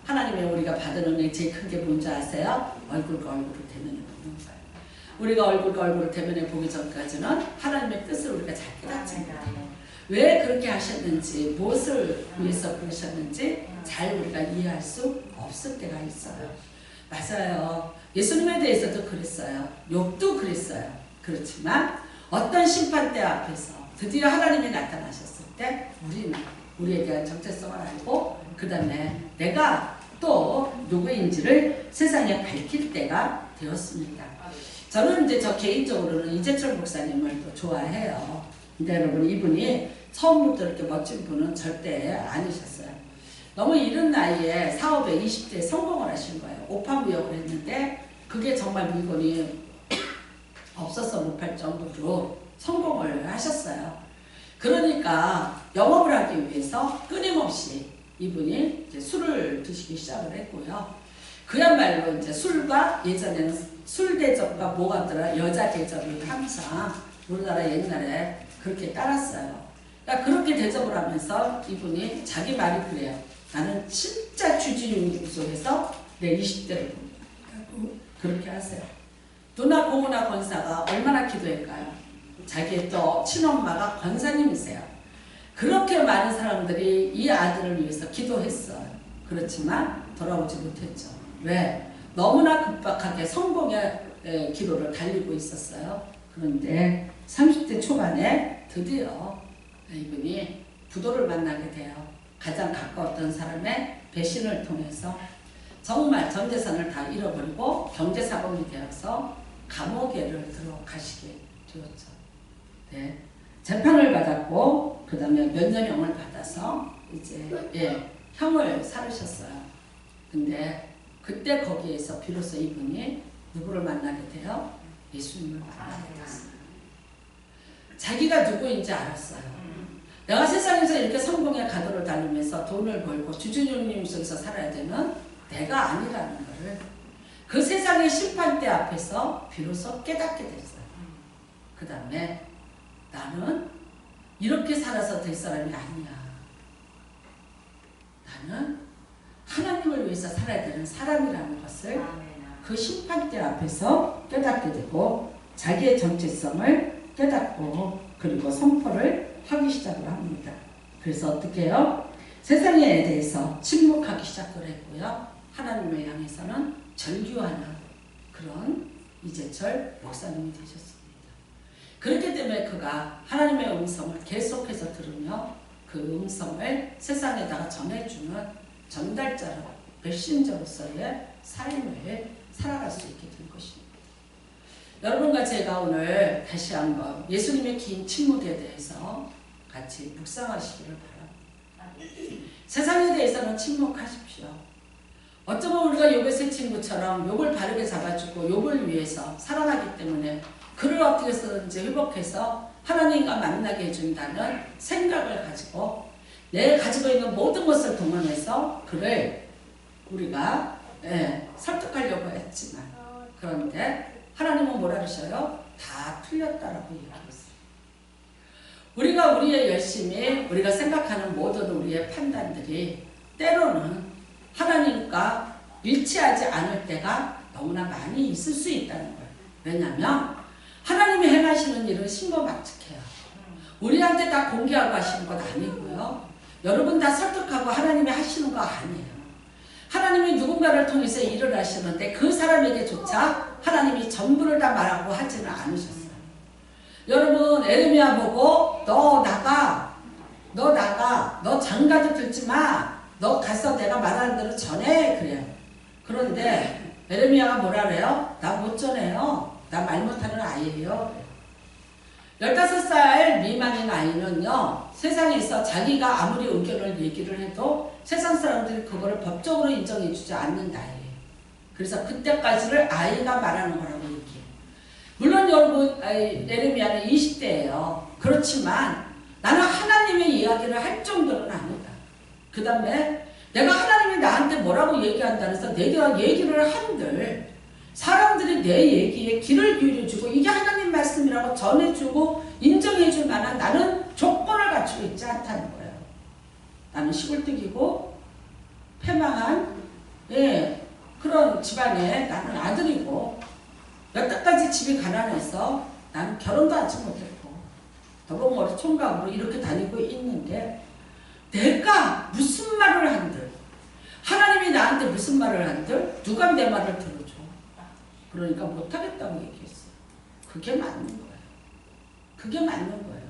하나님의 우리가 받은 은혜 제일 큰 게 뭔지 아세요? 얼굴과 얼굴을 대면해 보는 거예요. 우리가 얼굴과 얼굴을 대면해 보기 전까지는 하나님의 뜻을 우리가 잘 깨닫지 못해요. 왜 그렇게 하셨는지, 무엇을 위해서 그러셨는지 잘 우리가 이해할 수 없을 때가 있어요. 맞아요. 예수님에 대해서도 그랬어요. 욥도 그랬어요. 그렇지만 어떤 심판대 앞에서 드디어 하나님이 나타나셨을 때 우리에 대한 정체성을 알고 그 다음에 내가 또 누구인지를 세상에 밝힐 때가 되었습니다. 저는 이제 저 개인적으로는 이재철 목사님을 또 좋아해요. 근데 여러분 이분이 처음부터 이렇게 멋진 분은 절대 아니셨어요. 너무 이른 나이에 사업에 20대에 성공을 하신 거예요. 오파무역을 했는데 그게 정말 물건이 없어서 못할 정도로 성공을 하셨어요. 그러니까 영업을 하기 위해서 끊임없이 이분이 이제 술을 드시기 시작을 했고요. 그야말로 이제 술과 예전에는 술 대접과 뭐가 더라 여자 대접을 항상 우리나라 옛날에 그렇게 따랐어요. 그러니까 그렇게 대접을 하면서 이분이 자기 말이 그래요. 나는 진짜 주진우 속에서 내 20대를 그렇게 하세요. 누나 고모나 권사가 얼마나 기도할까요? 자기의 또 친엄마가 권사님이세요. 그렇게 많은 사람들이 이 아들을 위해서 기도했어요. 그렇지만 돌아오지 못했죠. 왜? 너무나 급박하게 성공의 기로를 달리고 있었어요. 그런데 30대 초반에 드디어 이분이 부도를 만나게 돼요. 가장 가까웠던 사람의 배신을 통해서 정말 전 재산을 다 잃어버리고 경제사범이 되어서 감옥에를 들어가시게 되었죠. 네. 재판을 받았고 그 다음에 몇 년형을 받아서 이제 형을 살으셨어요. 근데 그때 거기에서 비로소 이분이 누구를 만나게 돼요? 예수님을 만나게 됐어요. 자기가 누구인지 알았어요. 내가 세상에서 이렇게 성공의 가도를 달리면서 돈을 벌고 주주님님 속에서 살아야 되는 내가 아니라는 것을 그 세상의 심판대 앞에서 비로소 깨닫게 됐어요. 그 다음에 나는 이렇게 살아서 될 사람이 아니야. 나는 하나님을 위해서 살아야 되는 사람이라는 것을 그 심판대 앞에서 깨닫게 되고 자기의 정체성을 깨닫고 그리고 선포를 하기 시작을 합니다. 그래서 어떻게 해요? 세상에 대해서 침묵하기 시작을 했고요. 하나님을 향해서는 절규하는 그런 이재철 목사님이 되셨습니다. 그렇기 때문에 그가 하나님의 음성을 계속해서 들으며 그 음성을 세상에다가 전해주는 전달자로 메신저로서의 삶을 살아갈 수 있게 된 것입니다. 여러분과 제가 오늘 다시 한번 예수님의 긴 침묵에 대해서 같이 묵상하시기를 바랍니다. 세상에 대해서는 침묵하십시오. 어쩌면 우리가 욥의 세 친구처럼 욥을 바르게 잡아주고 욥을 위해서 살아나기 때문에 그를 어떻게 해서든지 회복해서 하나님과 만나게 해준다는 생각을 가지고 내 가지고 있는 모든 것을 동원해서 그를 우리가 설득하려고 했지만 그런데 하나님은 뭐라 그러셔요? 다 틀렸다라고 얘기했어요. 우리가 우리의 열심이 우리가 생각하는 모든 우리의 판단들이 때로는 하나님과 일치하지 않을 때가 너무나 많이 있을 수 있다는 거예요. 왜냐하면 하나님이 행하시는 일은 신고막측해요. 우리한테 다 공개하고 하시는 것 아니고요. 여러분 다 설득하고 하나님이 하시는 거 아니에요. 하나님이 누군가를 통해서 일을 하시는데 그 사람에게조차 하나님이 전부를 다 말하고 하지는 않으셨어요. 여러분 에레미야 보고 너 나가 너 장가도 들지 마. 너 가서 내가 말하는 대로 전해 그래요. 그런데 에레미야가 뭐라 그래요? 나 못 전해요. 나 말 못하는 아이예요. 15살 미만인 아이는요, 세상에서 자기가 아무리 의견을 얘기를 해도 세상 사람들이 그거를 법적으로 인정해주지 않는 나이에요. 그래서 그때까지를 아이가 말하는 거라고 얘기해요. 물론 여러분, 예레미야는 20대예요. 그렇지만 나는 하나님의 이야기를 할 정도는 아니다. 그 다음에 내가 하나님이 나한테 뭐라고 얘기한다 해서 내가 얘기를 한들 사람들이 내 얘기에 귀를 기울여주고 이게 하나님 말씀이라고 전해주고 인정해줄 만한 나는 조건을 갖추고 있지 않다는 거예요. 나는 시골뜨기고 패망한 그런 집안에 나는 아들이고 여태까지 집이 가난해서 나는 결혼도 하지 못했고 더벅머리 총각으로 이렇게 다니고 있는데 내가 무슨 말을 한들 하나님이 나한테 무슨 말을 한들 누가 내 말을 들어줘. 그러니까 못하겠다고 얘기했어요. 그게 맞는 거예요. 그게 맞는 거예요.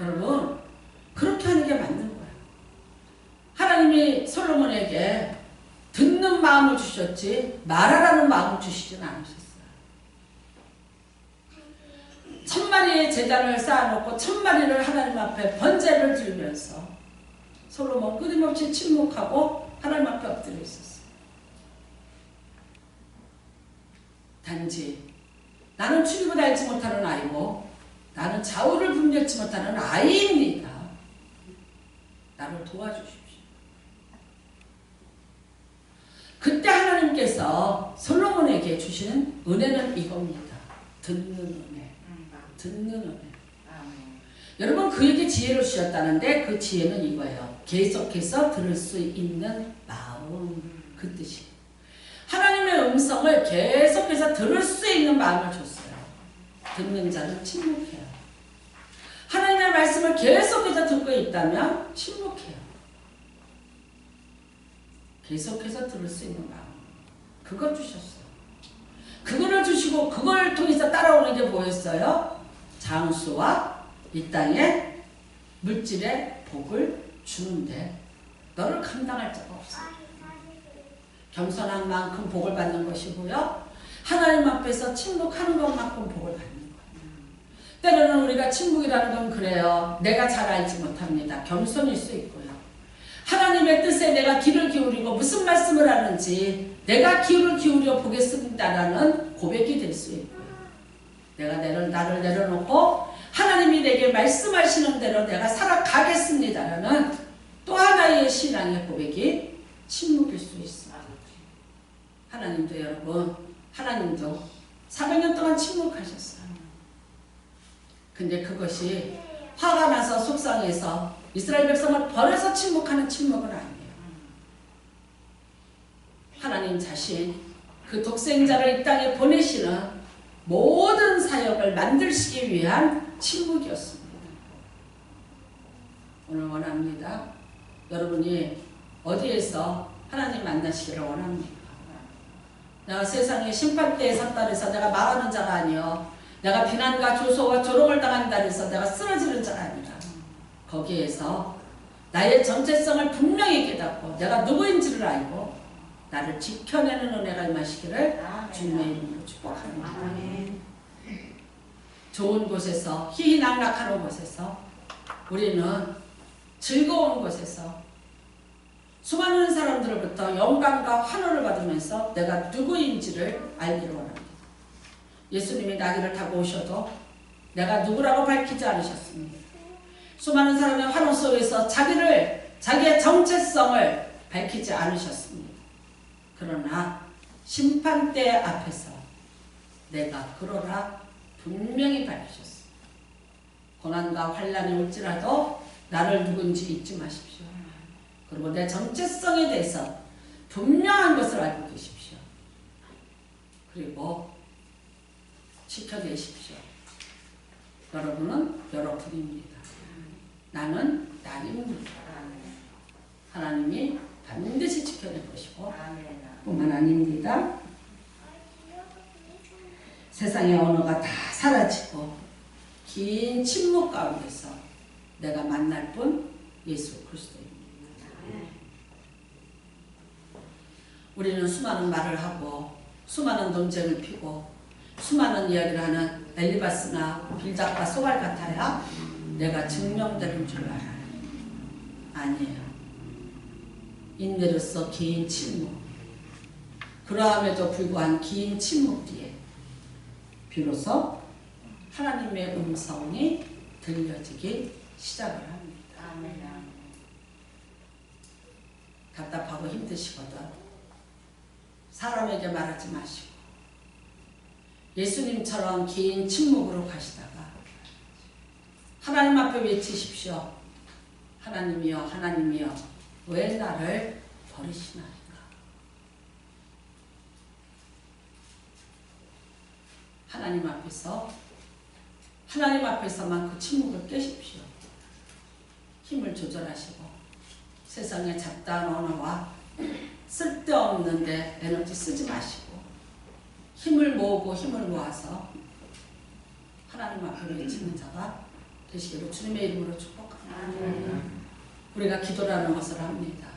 여러분 그렇게 하는 게 맞는 거예요. 하나님이 솔로몬에게 듣는 마음을 주셨지 말하라는 마음을 주시진 않으셨어요. 1000마리의 제단을 쌓아놓고 1000마리를 하나님 앞에 번제를 드리면서 솔로몬 끊임없이 침묵하고 하나님 앞에 엎드려 있었어요. 단지 나는 출입을 알지 못하는 아이고 나는 좌우를 분별치 못하는 아이입니다. 나를 도와주십시오. 그때 하나님께서 솔로몬에게 주시는 은혜는 이겁니다. 듣는 은혜. 듣는 은혜. 여러분 그에게 지혜를 주셨다는데 그 지혜는 이거예요. 계속해서 들을 수 있는 마음. 그 뜻이에요. 하나님의 음성을 계속해서 들을 수 있는 마음을 줬어요. 듣는 자는 침묵해요. 하나님의 말씀을 계속해서 듣고 있다면 침묵해요. 계속해서 들을 수 있는 마음. 그걸 주셨어요. 그거를 주시고 그걸 통해서 따라오는 게 뭐였어요? 장수와 이 땅에 물질의 복을 주는데 너를 감당할 자가 없어요. 겸손한 만큼 복을 받는 것이고요. 하나님 앞에서 침묵하는 것만큼 복을 받는 거예요. 때로는 우리가 침묵이라는 건 그래요. 내가 잘 알지 못합니다. 겸손일 수 있고요. 하나님의 뜻에 내가 귀를 기울이고 무슨 말씀을 하는지 내가 귀를 기울여 보겠습니다라는 고백이 될 수 있고요. 내가 나를 내려놓고 하나님이 내게 말씀하시는 대로 내가 살아가겠습니다라는 또 하나의 신앙의 고백이 침묵일 수 있어요. 하나님도 여러분, 하나님도 400년 동안 침묵하셨어요. 근데 그것이 화가 나서 속상해서 이스라엘 백성을 버려서 침묵하는 침묵은 아니에요. 하나님 자신 그 독생자를 이 땅에 보내시는 모든 사역을 만들시기 위한 침묵이었습니다. 오늘 원합니다. 여러분이 어디에서 하나님 만나시기를 원합니까? 내가 세상의 심판대에 섰다 해서 내가 말하는 자가 아니요. 내가 비난과 조소와 조롱을 당한다 해서 내가 쓰러지는 자가 아니라 거기에서 나의 정체성을 분명히 깨닫고 내가 누구인지를 알고 나를 지켜내는 은혜가 임하시기를 주님의 이름으로 축복합니다. 좋은 곳에서 희희낙락하는 곳에서 우리는 즐거운 곳에서 수많은 사람들로부터 영광과 환호를 받으면서 내가 누구인지를 알기를 원합니다. 예수님이 나귀를 타고 오셔도 내가 누구라고 밝히지 않으셨습니다. 수많은 사람의 환호 속에서 자기의 정체성을 밝히지 않으셨습니다. 그러나 심판대 앞에서 내가 그러나 분명히 밝히셨습니다. 고난과 환난이 올지라도 나를 누군지 잊지 마십시오. 그리고 내 정체성에 대해서 분명한 것을 알고 계십시오. 그리고 지켜내십시오. 여러분은 여러분입니다. 나는 나입니다. 하나님이 반드시 지켜낼 것이고 뿐만 아닙니다. 세상의 언어가 다 사라지고 긴 침묵 가운데서 내가 만날 분 예수 그리스도입니다. 우리는 수많은 말을 하고 수많은 논쟁을 피고 수많은 이야기를 하는 엘리바스나 빌닷과 소갈 같아야 내가 증명되는 줄 알아요. 아니에요. 인내로서 긴 침묵. 그러함에도 불구한 긴 침묵 뒤에 비로소 하나님의 음성이 들려지기 시작을 합니다. 답답하고 힘드시거든 사람에게 말하지 마시고 예수님처럼 긴 침묵으로 가시다가 하나님 앞에 외치십시오. 하나님이여 하나님이여 왜 나를 버리시나이까. 하나님 앞에서만 그 침묵을 깨십시오. 힘을 조절하시고 세상의 잡다한 언어와 쓸데없는데 에너지 쓰지 마시고 힘을 모으고 힘을 모아서 하나님 앞에 외치는 자가 되시기를 주님의 이름으로 축복합니다. 우리가 기도라는 것을 합니다.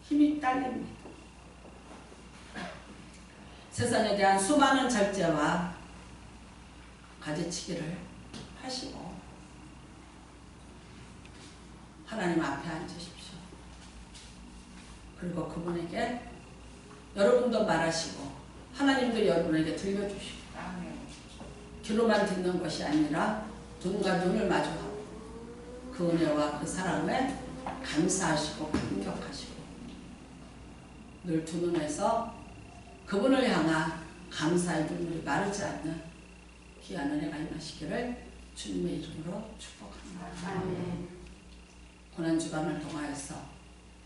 힘이 딸립니다. 세상에 대한 수많은 절제와 가지치기를 하시고 하나님 앞에 앉으십시오. 그리고 그분에게 여러분도 말하시고 하나님도 여러분에게 들려주시고 귀로만 듣는 것이 아니라 눈과 눈을 마주하고 그 은혜와 그 사랑에 감사하시고 감격하시고 늘 두 눈에서 그분을 향한 감사의 눈물이 마르지 않는 귀한 은혜가 임하시기를 주님의 이름으로 축복합니다. 고난주간을 통하여서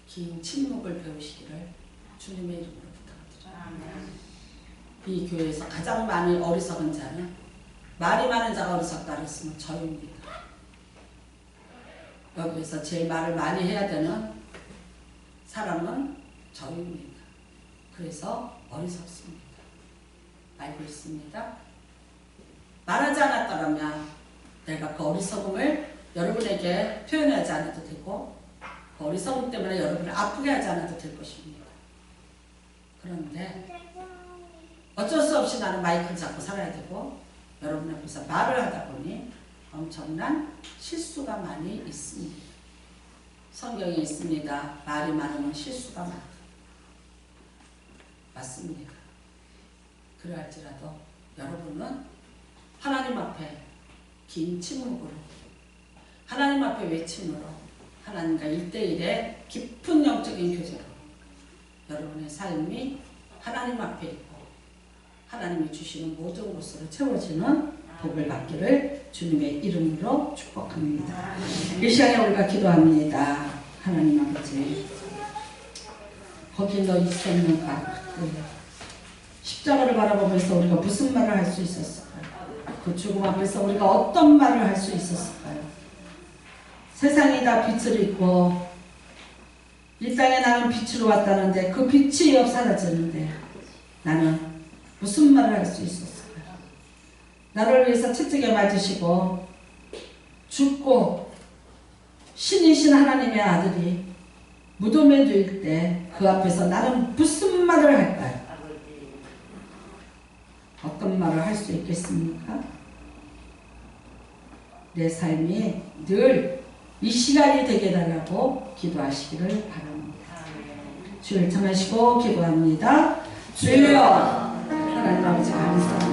긴 침묵을 배우시기를 주님의 이름으로 부탁드립니다. 이 교회에서 가장 많은 어리석은 자는 말이 많은 자가 어리석다 그랬으면 저입니다. 여기에서 제일 말을 많이 해야 되는 사람은 저입니다. 그래서 어리석습니다. 알고 있습니다. 말하지 않았다면 내가 그 어리석음을 여러분에게 표현하지 않아도 되고 그 어리석음 때문에 여러분을 아프게 하지 않아도 될 것입니다. 그런데 어쩔 수 없이 나는 마이크를 잡고 살아야 되고 여러분 앞에서 말을 하다 보니 엄청난 실수가 많이 있습니다. 성경에 있습니다. 말이 많으면 실수가 많다. 맞습니다. 그러할지라도 여러분은 하나님 앞에 긴 침묵으로 하나님 앞에 외침으로 하나님과 1대1의 깊은 영적인 교제로 여러분의 삶이 하나님 앞에 있고 하나님이 주시는 모든 것으로 채워지는 복을 받기를 주님의 이름으로 축복합니다. 이 시간에 우리가 기도합니다. 하나님 아버지 거기 너 있었는가? 십자가를 바라보면서 우리가 무슨 말을 할 수 있었을까요? 그 죽음 앞에서 우리가 어떤 말을 할 수 있었을까요? 세상이 다 빛을 입고 이 땅에 나는 빛으로 왔다는데 그 빛이 옆 사라졌는데 나는 무슨 말을 할 수 있었을까요? 나를 위해서 채찍에 맞으시고 죽고 신이신 하나님의 아들이 무덤에 누일 때 그 앞에서 나는 무슨 말을 할까요? 어떤 말을 할 수 있겠습니까? 내 삶이 늘 이 시간이 되게 해달라고 기도하시기를 바랍니다. 주를 청하시고 기도합니다. 주여 하나님 아버지 감사합니다.